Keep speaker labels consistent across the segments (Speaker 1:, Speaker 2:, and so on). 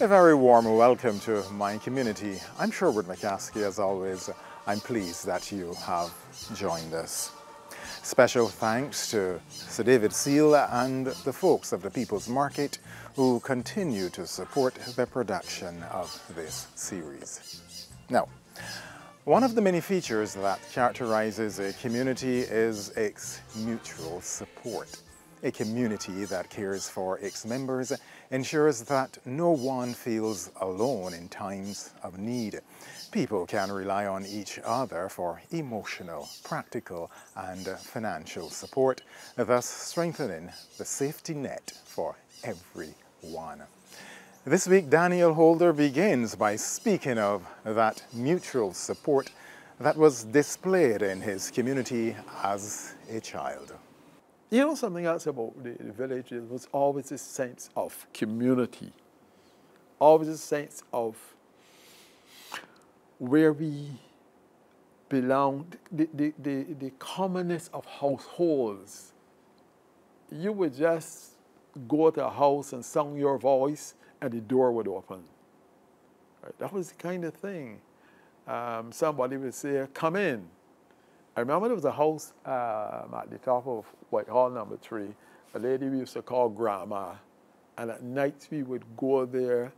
Speaker 1: A very warm welcome to my community. I'm Sherwood McCaskey. As always, I'm pleased that you have joined us. Special thanks to Sir David Seal and the folks of the People's Market who continue to support the production of this series. Now, one of the many features that characterizes a community is its mutual support. A community that cares for its members ensures that no one feels alone in times of need. People can rely on each other for emotional, practical, and financial support, thus strengthening the safety net for everyone. This week, Daniel Holder begins by speaking of that mutual support that was displayed in his community as a child.
Speaker 2: You know something else about the village? There was always a sense of community, always a sense of where we belonged, the commonness of households. You would just go to a house and sing your voice and the door would open. Right? That was the kind of thing. Somebody would say, "Come in." I remember there was a house at the top of Whitehall number 3, a lady we used to call Grandma. And at night we would go there,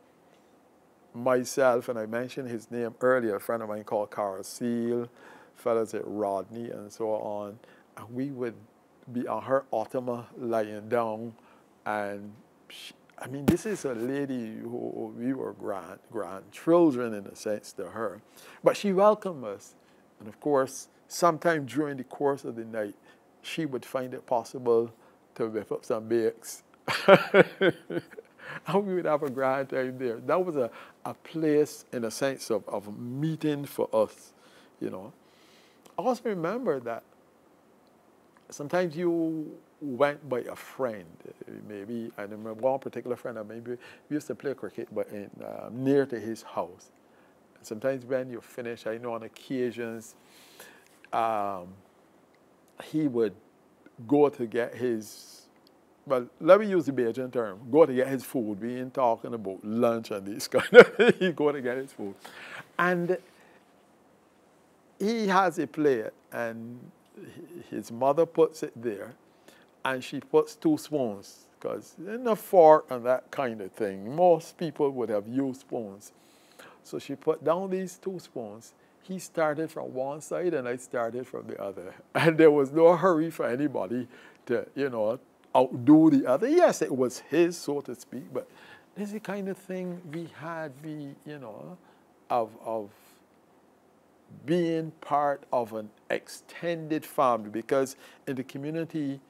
Speaker 2: myself, and I mentioned his name earlier, a friend of mine called Carl Seal, fellows at Rodney and so on. And we would be on her ottoman lying down. And this is a lady who we were grandchildren in a sense to her. But she welcomed us. And of course, sometime during the course of the night, she would find it possible to whip up some bakes. And we would have a grand time there. That was a place, in a sense, of meeting for us, you know. I also remember that sometimes you went by a friend. Maybe, I remember one particular friend, maybe we used to play cricket, but near to his house. And sometimes when you finish, I know on occasions, he would go to get his, well, let me use the Bajan term, go to get his food. We ain't talking about lunch and this kind of, he go to get his food. And he has a plate, and his mother puts it there, and she puts 2 spoons, because in a fork and that kind of thing, most people would have used spoons. So she put down these 2 spoons. He started from one side and I started from the other. And there was no hurry for anybody to, outdo the other. Yes, it was his, so to speak, but this is the kind of thing we had, of being part of an extended family, because in the community,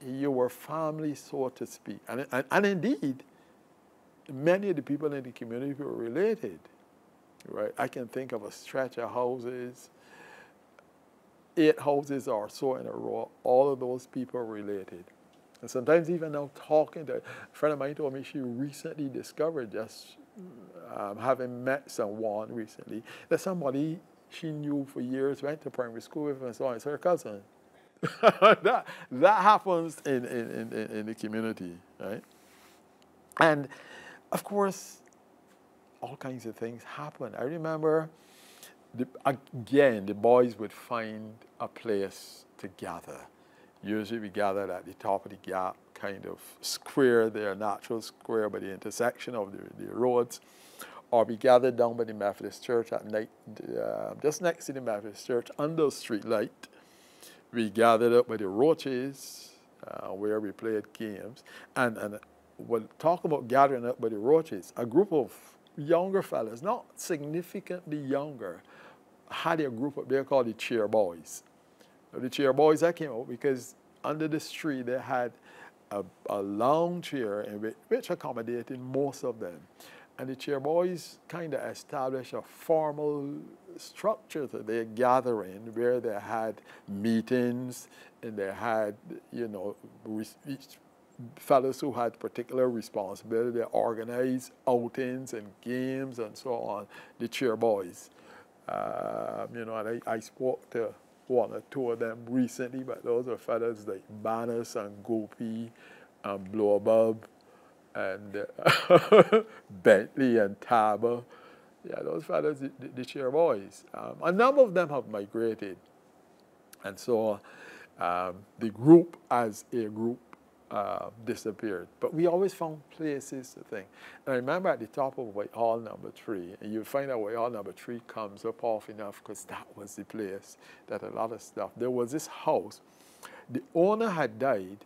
Speaker 2: you were family, so to speak. And indeed, many of the people in the community were related. Right, I can think of a stretch of houses, 8 houses or so in a row. All of those people are related. And sometimes even now talking to, a friend of mine told me she recently discovered, just having met someone recently, that somebody she knew for years, went to primary school with, and so on, is her cousin. that happens in the community, right? And of course, all kinds of things happen. I remember, again, the boys would find a place to gather. Usually we gathered at the top of the gap, kind of square there, natural square by the intersection of the roads, or we gathered down by the Methodist Church at night, just next to the Methodist Church, under a street light. We gathered up by the Roaches, where we played games. And we'll talk about gathering up by the Roaches. A group of younger fellas, not significantly younger, had a group up there called the Cheer Boys. Now, the Cheer Boys, that came out because under this tree they had a long chair which accommodated most of them. And the Cheer Boys kind of established a formal structure to their gathering where they had meetings and they had, fellows who had particular responsibility. They organized outings and games and so on, the Cheer Boys. And I spoke to 1 or 2 of them recently, but those are fellows like Banas and Gopi and Blowbub and Bentley and Taba. Yeah, those fellas, the cheer boys. A number of them have migrated. And so the group as a group disappeared. But we always found places to think. And I remember at the top of Whitehall number 3, and you find out Whitehall number 3 comes up off enough because that was the place that a lot of stuff. There was this house. The owner had died,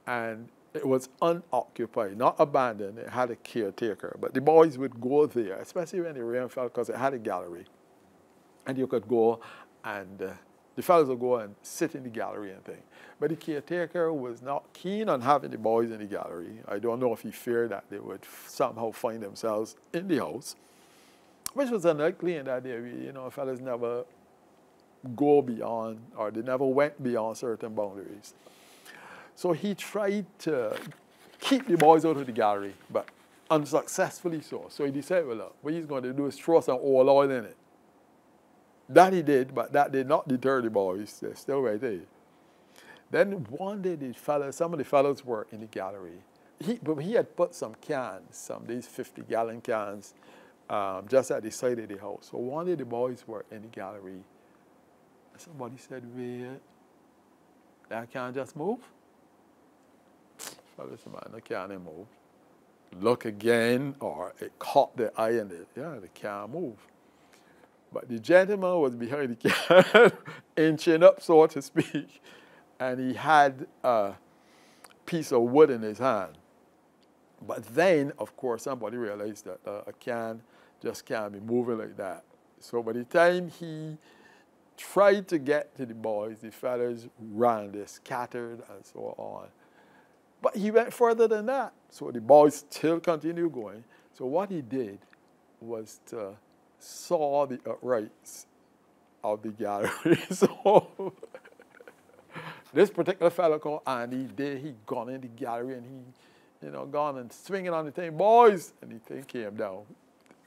Speaker 2: and it was unoccupied, not abandoned. It had a caretaker. But the boys would go there, especially when the rain fell, because it had a gallery. And you could go and the fellows would go and sit in the gallery and thing. But the caretaker was not keen on having the boys in the gallery. I don't know if he feared that they would somehow find themselves in the house, which was unlikely in that area. You know, fellas never go beyond, or they never went beyond certain boundaries. So he tried to keep the boys out of the gallery, but unsuccessfully so. So he decided, well, look, what he's going to do is throw some oil in it. That he did, but that did not deter the boys. They're still right there. Then one day, some of the fellows were in the gallery. But he had put some cans, some of these 50-gallon cans, just at the side of the house. So one day the boys were in the gallery. Somebody said, wait, that can just move? Fellas said, man, the can move. Look again, or it caught their eye and the can move. But the gentleman was behind the can, inching up, so to speak, and he had a piece of wood in his hand. But then, of course, somebody realized that a can just can't be moving like that. So by the time he tried to get to the boys, the fellas ran, they scattered and so on. But he went further than that. So the boys still continued going. So what he did was to saw the uprights of the gallery. So this particular fellow called Andy, he gone in the gallery and he, gone and swinging on the thing, boys, and the thing came down.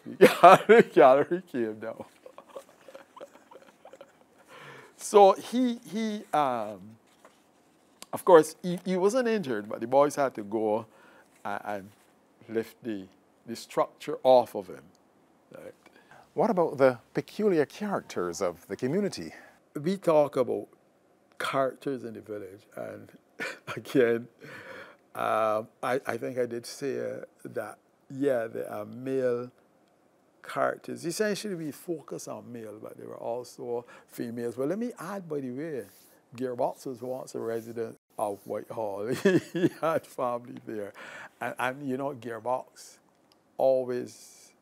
Speaker 2: The gallery came down. So he of course, he wasn't injured, but the boys had to go and lift the structure off of him. Right?
Speaker 1: What about the peculiar characters of the community?
Speaker 2: We talk about characters in the village, and again, I think I did say that, yeah, there are male characters. Essentially, we focus on male, but there were also females. Well, let me add, by the way, Gearbox was once a resident of Whitehall. He had family there. And Gearbox always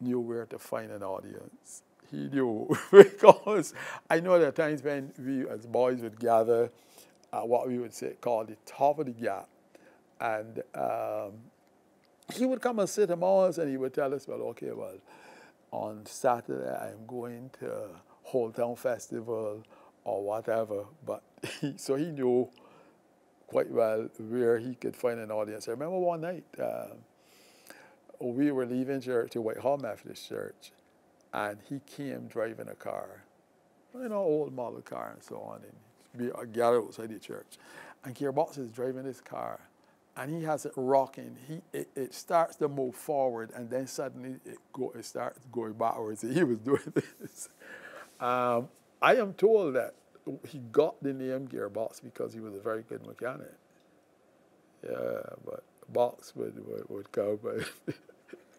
Speaker 2: knew where to find an audience. He knew, because I know there are times when we as boys would gather at what we would say called the top of the gap, and he would come and sit among us and he would tell us, well, okay, well, on Saturday I'm going to Whole Town Festival or whatever, but so he knew quite well where he could find an audience. I remember one night, we were leaving church to Whitehall Methodist Church, and he came driving a car, old model car and so on, and we gathered outside the church. And Gearbox is driving his car, and he has it rocking. It starts to move forward, and then suddenly it starts going backwards. He was doing this. I am told that he got the name Gearbox because he was a very good mechanic. Yeah, but Box would come, but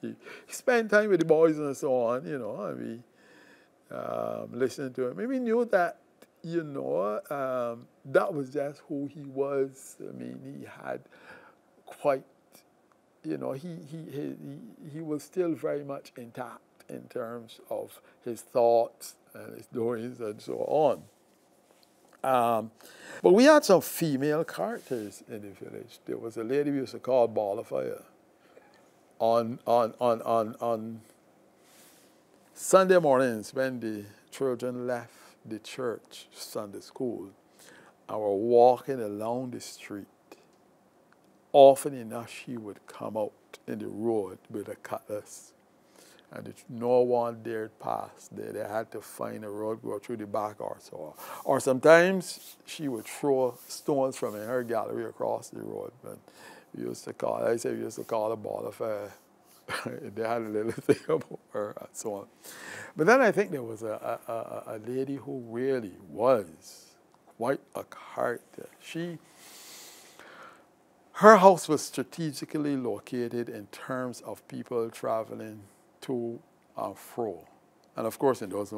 Speaker 2: he spent time with the boys and so on, and we listened to him. And we knew that, that was just who he was. I mean, he had quite, he was still very much intact in terms of his thoughts and his doings and so on. But we had some female characters in the village. There was a lady we used to call Ball of Fire. On Sunday mornings, when the children left the church Sunday school and were walking along the street, often enough she would come out in the road with a cutlass, and no one dared pass there. They had to find a road, go through the back or so. Or sometimes she would throw stones from her gallery across the road. But we used to call, I say we used to call a ball of they had a little thing about her and so on. But then I think there was a lady who really was quite a character. Her house was strategically located in terms of people traveling to and fro. And of course, in those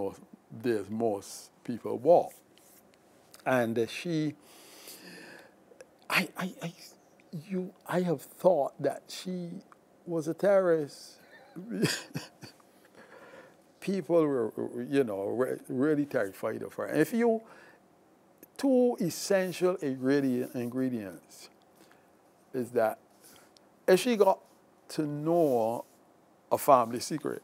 Speaker 2: days, most people walk. And I have thought that she was a terrorist. People were, really terrified of her. And two essential ingredients is that if she got to know a family secret,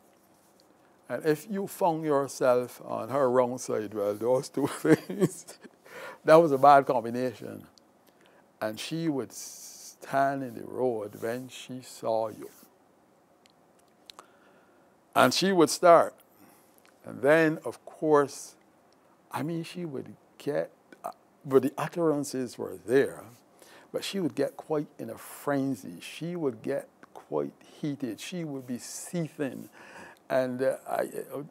Speaker 2: and if you found yourself on her wrong side, well, those two things, that was a bad combination. And she would stand in the road when she saw you. And she would start. And then, of course, she would get, but the utterances were there, but she would get quite in a frenzy. She would get quite heated. She would be seething. And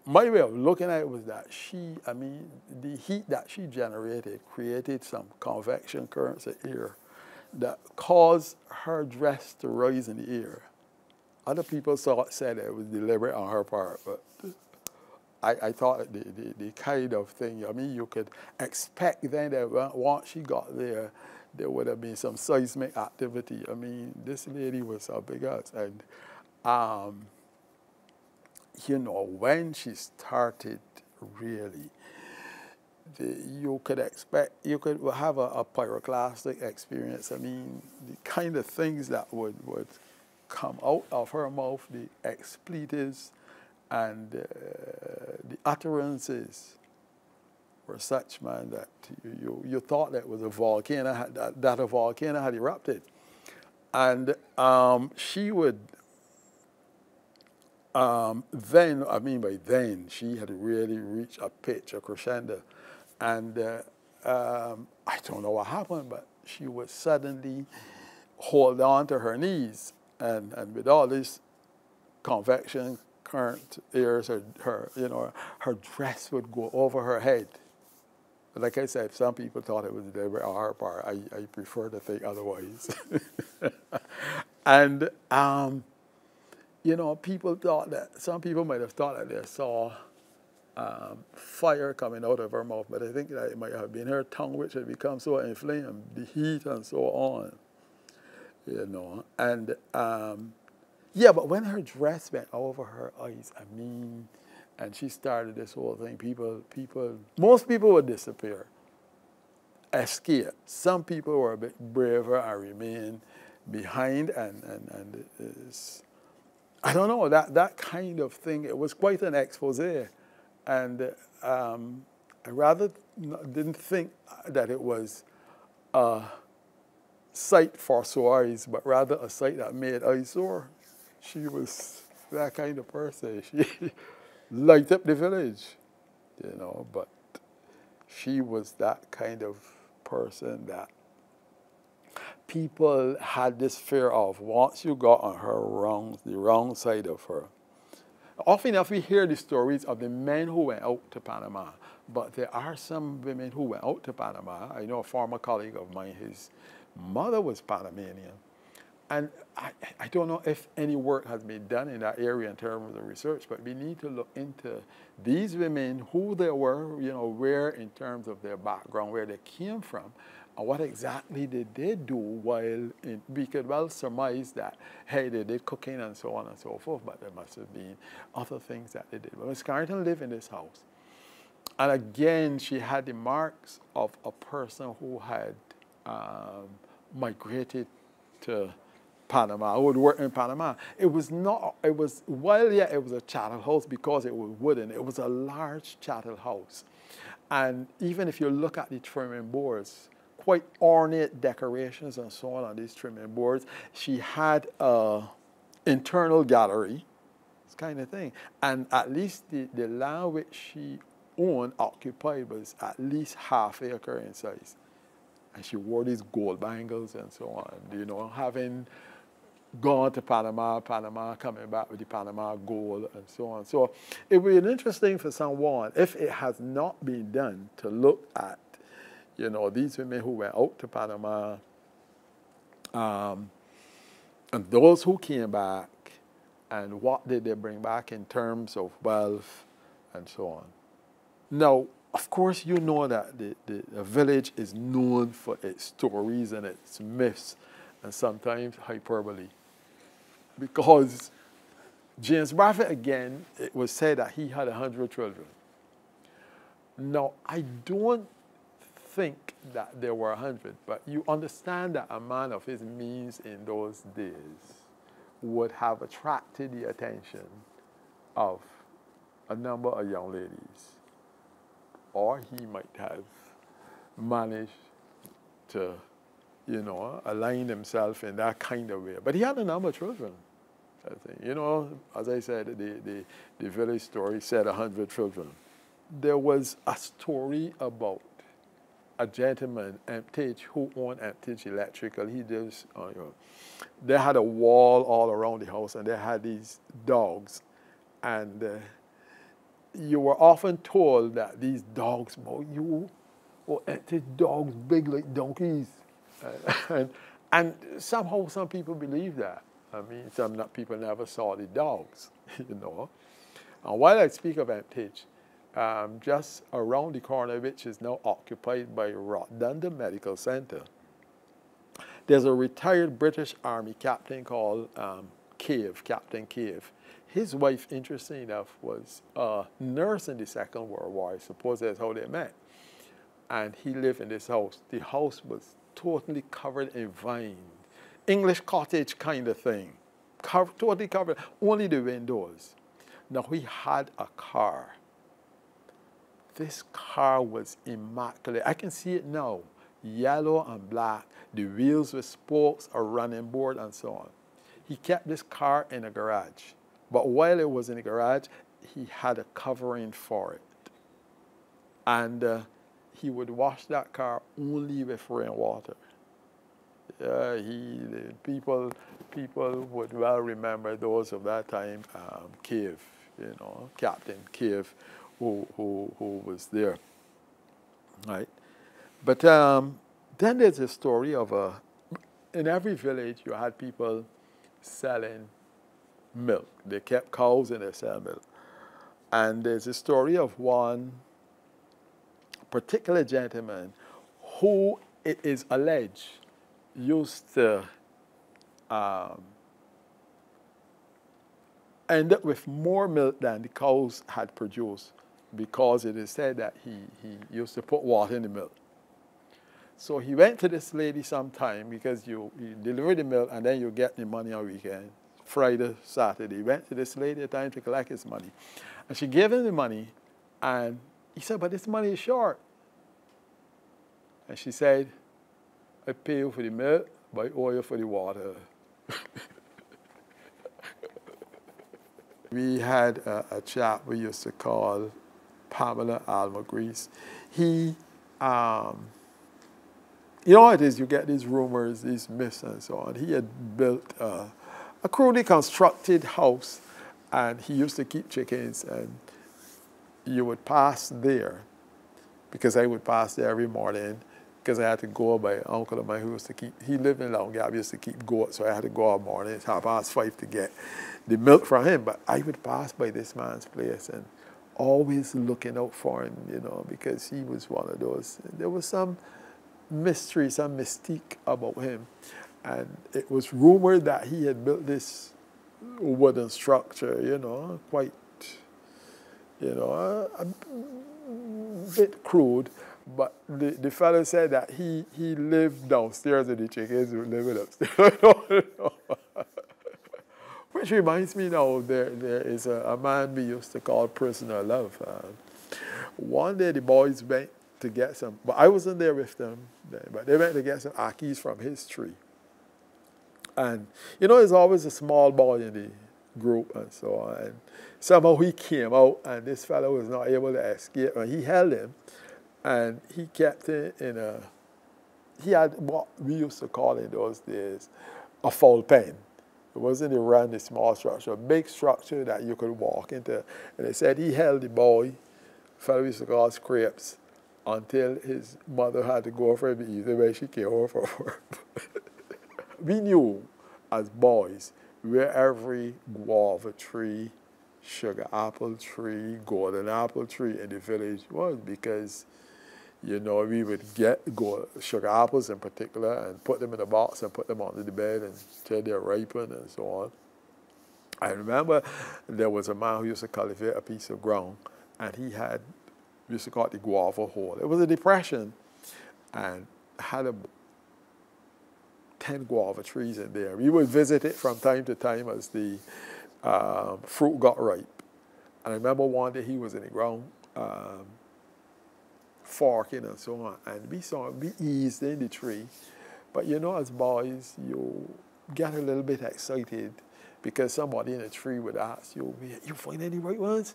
Speaker 2: my way of looking at it was that the heat that she generated created some convection currents of air that caused her dress to rise in the air. Other people said it was deliberate on her part, but I thought the kind of thing, you could expect then that once she got there, there would have been some seismic activity. This lady was a big ass. And, when she started really, you could have a pyroclastic experience. The kind of things that would come out of her mouth, the expletives and the utterances were such, man, that you thought that was a volcano, that a volcano had erupted. And she would, by then, she had really reached a pitch, a crescendo. And I don't know what happened, but she would suddenly hold on to her knees. And with all this convection current airs, her dress would go over her head. But like I said, some people thought it was deliberate on her part. I prefer to think otherwise. And, people thought that, some people might have thought that they saw fire coming out of her mouth, but I think that it might have been her tongue which had become so inflamed, the heat and so on. And but when her dress went over her eyes, and she started this whole thing, most people would disappear, escape. Some people were a bit braver and remained behind, and I don't know, that kind of thing, it was quite an expose. And I rather didn't think that it was sight for sore eyes, but rather a sight that made eyes sore. She was that kind of person. She lighted up the village, but she was that kind of person that people had this fear of once you got on the wrong side of her. Often enough, we hear the stories of the men who went out to Panama, but there are some women who went out to Panama. I know a former colleague of mine, his mother was Panamanian. And I don't know if any work has been done in that area in terms of research, but we need to look into these women, who they were, where in terms of their background, where they came from, and what exactly did they do while we could well surmise that, hey, they did cooking and so on and so forth, but there must have been other things that they did. But Miss Carrington lived in this house. And again, she had the marks of a person who had migrated to Panama, who would work in Panama. It was a chattel house because it was wooden. It was a large chattel house. And even if you look at the trimming boards, quite ornate decorations and so on these trimming boards. She had an internal gallery, this kind of thing. And at least the land which she owned, occupied, was at least half acre in size. And she wore these gold bangles and so on, you know, having gone to Panama, coming back with the Panama gold and so on. So it would be interesting for someone, if it has not been done, to look at, you know, these women who went out to Panama, and those who came back, and what did they bring back in terms of wealth and so on. Now, of course, you know that the village is known for its stories and its myths and sometimes hyperbole. Because James Bradford, again, it was said that he had 100 children. Now, I don't think that there were 100, but you understand that a man of his means in those days would have attracted the attention of a number of young ladies. Or he might have managed to, you know, align himself in that kind of way. But he had a number of children, I think. You know, as I said, the village story said 100 children. There was a story about a gentleman, Emptage, who owned Emptage Electrical. He just, you know, they had a wall all around the house, and they had these dogs. And you were often told that these dogs, Emptage dogs big like donkeys. And somehow some people believe that. I mean, people never saw the dogs, you know. And while I speak of Emptage, just around the corner, which is now occupied by Rotterdam Medical Center, there's a retired British Army captain called Captain Cave. His wife, interesting enough, was a nurse in the Second World War. I suppose that's how they met. And he lived in this house. The house was totally covered in vine. English cottage kind of thing. Totally covered, only the windows. Now, he had a car. This car was immaculate. I can see it now. Yellow and black. The wheels with spokes, a running board, and so on. He kept this car in a garage. But while it was in the garage, he had a covering for it. And he would wash that car only with rainwater. People would well remember those of that time, Cave, you know, Captain Cave, who was there, right? But then there's a story of in every village you had people selling milk. They kept cows and they sell milk. And there's a story of one particular gentleman who, it is alleged, used to end up with more milk than the cows had produced, because it is said that he used to put water in the milk. So he went to this lady sometime, because you deliver the milk and then you get the money on weekend, Friday, Saturday. He went to this lady at the time to collect his money. And she gave him the money, and he said, but this money is short. And she said, I pay you for the milk, but I owe you for the water. We had a chap we used to call Pamela Almagrease. He, you know how it is, you get these rumors, these myths and so on. He had built a crudely constructed house, and he used to keep chickens, and you would pass there, because I would pass there every morning, because I had to go by an uncle of mine who used to keep, he lived in Long Gap, used to keep goats, so I had to go all morning, 5:30 to get the milk from him. But I would pass by this man's place and always looking out for him, you know, because he was one of those. There was some mystery, some mystique about him. And it was rumored that he had built this wooden structure, you know, quite, you know, a bit crude. But the fellow said that he lived downstairs and the chickens were living upstairs. Which reminds me now, there is a man we used to call Prisoner Love. One day the boys went to get some, but I wasn't there with them, but they went to get some akis from his tree. And, you know, there's always a small boy in the group and so on. And somehow he came out, and this fellow was not able to escape. And he held him, and he kept him in he had what we used to call in those days a foul pen. It wasn't a run, a small structure, a big structure that you could walk into. And they said he held the boy, fellow used to call Scrapes, until his mother had to go for him to eat when she came home from work. We knew as boys where every guava tree, sugar apple tree, golden apple tree in the village was, because you know, we would get sugar apples in particular and put them in a box and put them under the bed until they're ripened and so on. I remember there was a man who used to cultivate a piece of ground, and he had, we used to call it the guava hole. It was a depression, and had 10 guava trees in there. We would visit it from time to time as the fruit got ripe. And I remember one day he was in the ground, forking and so on, and we eased in the tree. But you know, as boys, you get a little bit excited because somebody in a tree would ask you, "You find any right ones?"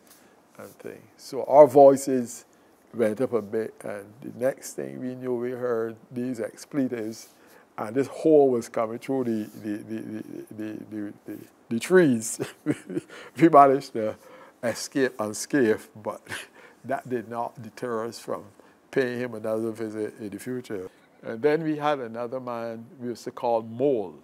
Speaker 2: and thing. So our voices went up a bit, and the next thing we knew, we heard these expletives, and this hole was coming through the trees. We managed to escape unscathed, but that did not deter us from paying him another visit in the future. And then we had another man we used to call Mole.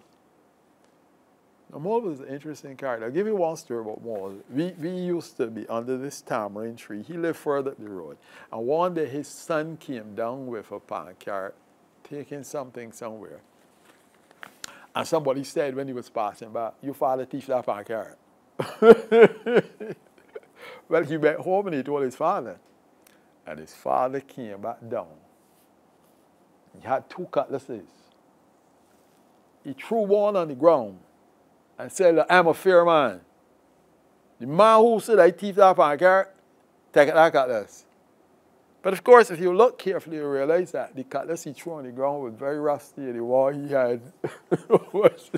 Speaker 2: Now, Mole was an interesting character. I'll give you one story about Mole. We used to be under this tamarind tree. He lived further up the road. And one day his son came down with a pan carrot, taking something somewhere. And somebody said when he was passing by, "Your father teach that pan carrot." Well, he went home and he told his father. And his father came back down. He had 2 cutlasses. He threw one on the ground and said, "I'm a fair man. The man who said I thief that pan carrot, take that cutlass." But of course, if you look carefully, you realize that the cutlass he threw on the ground was very rusty, and the one he had was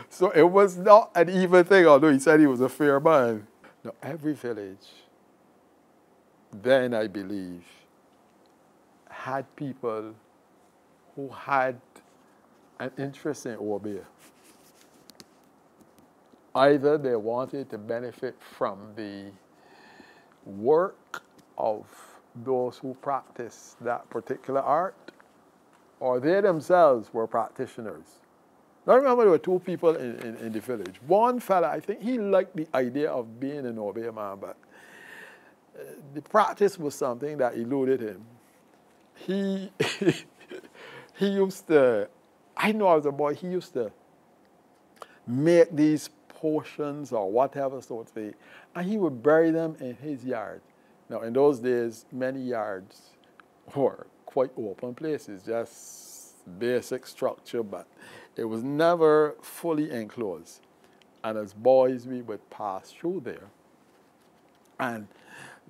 Speaker 2: so it was not an even thing, although he said he was a fair man. Now, every village, then I believe, had people who had an interest in obeah. Either they wanted to benefit from the work of those who practice that particular art, or they themselves were practitioners. Now, I remember there were 2 people in the village. One fella, I think he liked the idea of being an obeah man, but the practice was something that eluded him. He used to, I know as a boy, he used to make these potions or whatever, so to speak, and he would bury them in his yard. Now, in those days, many yards were quite open places, just basic structure, but it was never fully enclosed. And as boys, we would pass through there. And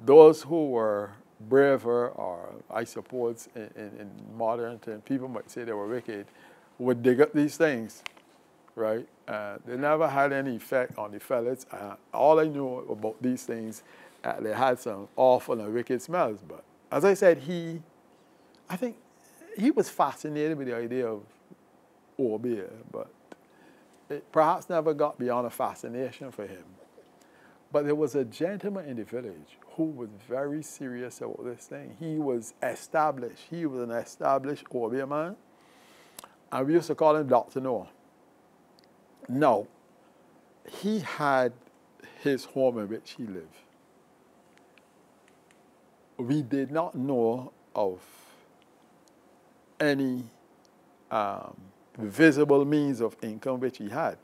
Speaker 2: those who were braver, or I suppose in modern terms, people might say they were wicked, would dig up these things, right? They never had any effect on the fellas. All I knew about these things, they had some awful and wicked smells. But as I said, I think he was fascinated with the idea of obeah, but it perhaps never got beyond a fascination for him. But there was a gentleman in the village who was very serious about this thing. He was established. He was an established obeah man, and we used to call him Dr. Noah. Now, he had his home in which he lived. We did not know of any visible means of income which he had,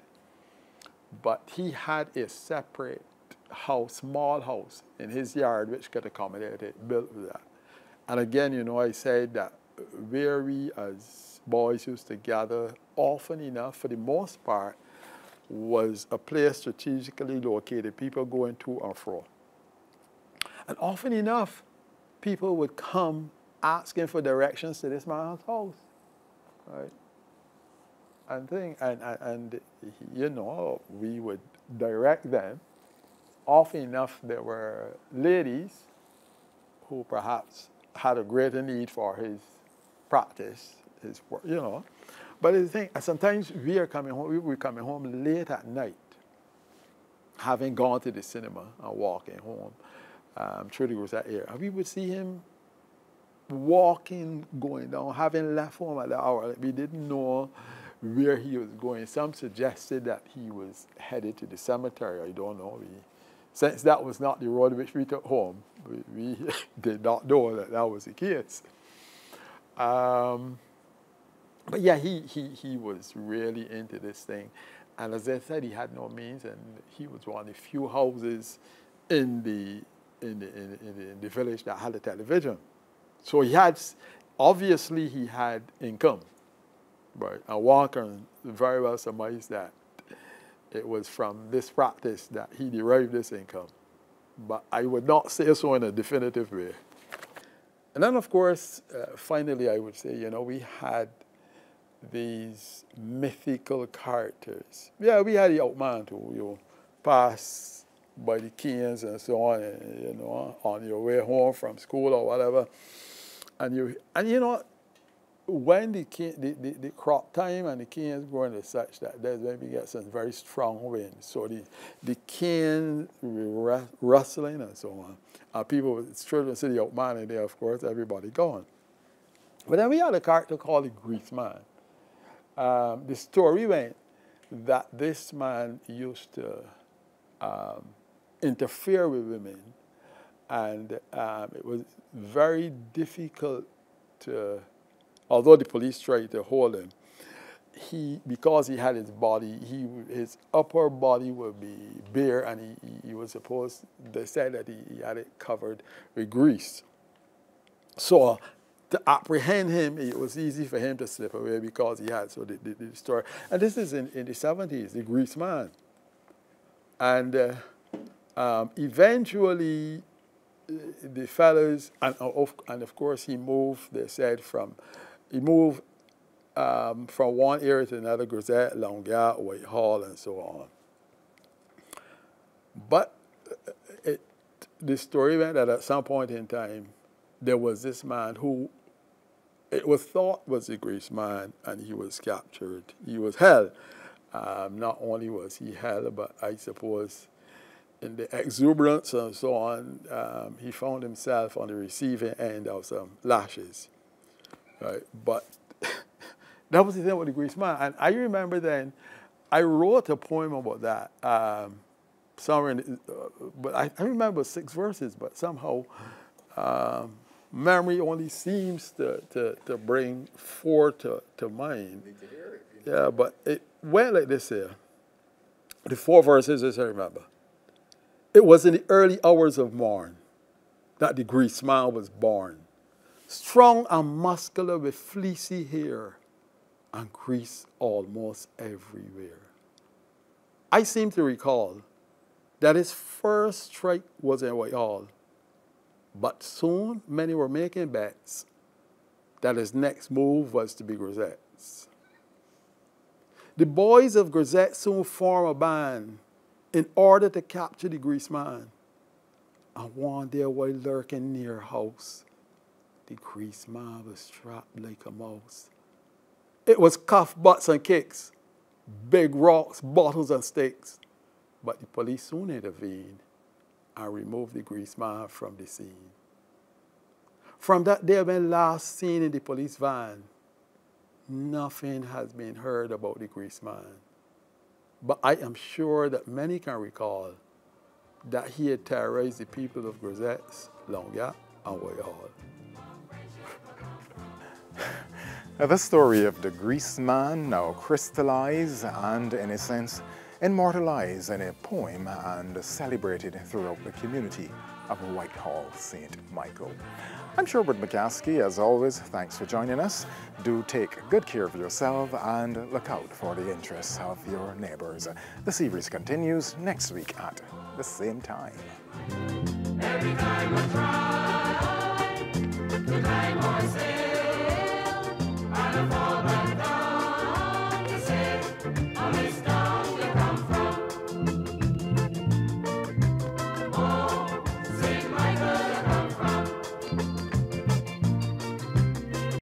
Speaker 2: but he had a separate house, small house in his yard which could accommodate it, built with that. And again, you know, I said that where we as boys used to gather often enough, for the most part, was a place strategically located, people going to and fro. And often enough, people would come asking for directions to this man's house, right? And you know, we would direct them. Often enough, there were ladies who perhaps had a greater need for his practice, his work, you know. But the thing, sometimes we're coming home late at night, having gone to the cinema and walking home through the Rosette area. And we would see him walking, going down, having left home at the hour. We didn't know where he was going. Some suggested that he was headed to the cemetery. I don't know. Since that was not the road which we took home, we did not know that that was the case. But yeah, he was really into this thing. And as I said, he had no means, and he was one of the few houses in the village that had a television. So obviously he had income, right? And Walker very well surmised that it was from this practice that he derived this income. But I would not say so in a definitive way. And then, of course, finally, I would say, you know, we had these mythical characters. Yeah, we had the outman too. You pass by the Cairns and so on, you know, on your way home from school or whatever. And you know, when the crop time and the canes growing is such that there's when we get some very strong wind. So the cane rustling and so on. People, children see the outman in there, of course, everybody gone. But then we had a character called the Grease Man. The story went that this man used to interfere with women, and it was very difficult to, although the police tried to hold him, because he had his body, his upper body would be bare, and he was supposed, they said that he had it covered with grease. So to apprehend him, it was easy for him to slip away because he had, so the story. And this is in the 70s, the Grease Man. And eventually, the fellows, and of course he moved, they said, from one area to another, Grisette, Longueuil, Whitehall, and so on. But the story went that at some point in time, there was this man who it was thought was the Grease Man, and he was captured. He was held. Not only was he held, but I suppose in the exuberance and so on, he found himself on the receiving end of some lashes. Right? But that was the thing with the Grease Man. And I remember then, I wrote a poem about that. Somewhere in but I remember 6 verses, but somehow memory only seems to bring 4 to mind. Yeah, but it went like this here. The 4 verses, as I remember. It was in the early hours of morn that the Grease Man was born, strong and muscular with fleecy hair and grease almost everywhere. I seem to recall that his first strike was in Whitehall, but soon many were making bets that his next move was to be Grisette's. The boys of Grisette soon formed a band in order to capture the Grease Man. And one day while lurking near her house, the Grease Man was trapped like a mouse. It was cuff, butts, and kicks, big rocks, bottles, and sticks. But the police soon intervened and removed the Grease Man from the scene. From that day when last seen in the police van, nothing has been heard about the Grease Man. But I am sure that many can recall that he had terrorized the people of Grisette, Longueuil, and Whitehall.
Speaker 1: The story of the Grease Man now crystallized and, in a sense, immortalized in a poem and celebrated throughout the community of Whitehall, St. Michael. I'm Sherwood McCaskey. As always, thanks for joining us. Do take good care of yourself and look out for the interests of your neighbors. The series continues next week at the same time.
Speaker 3: Every time I try.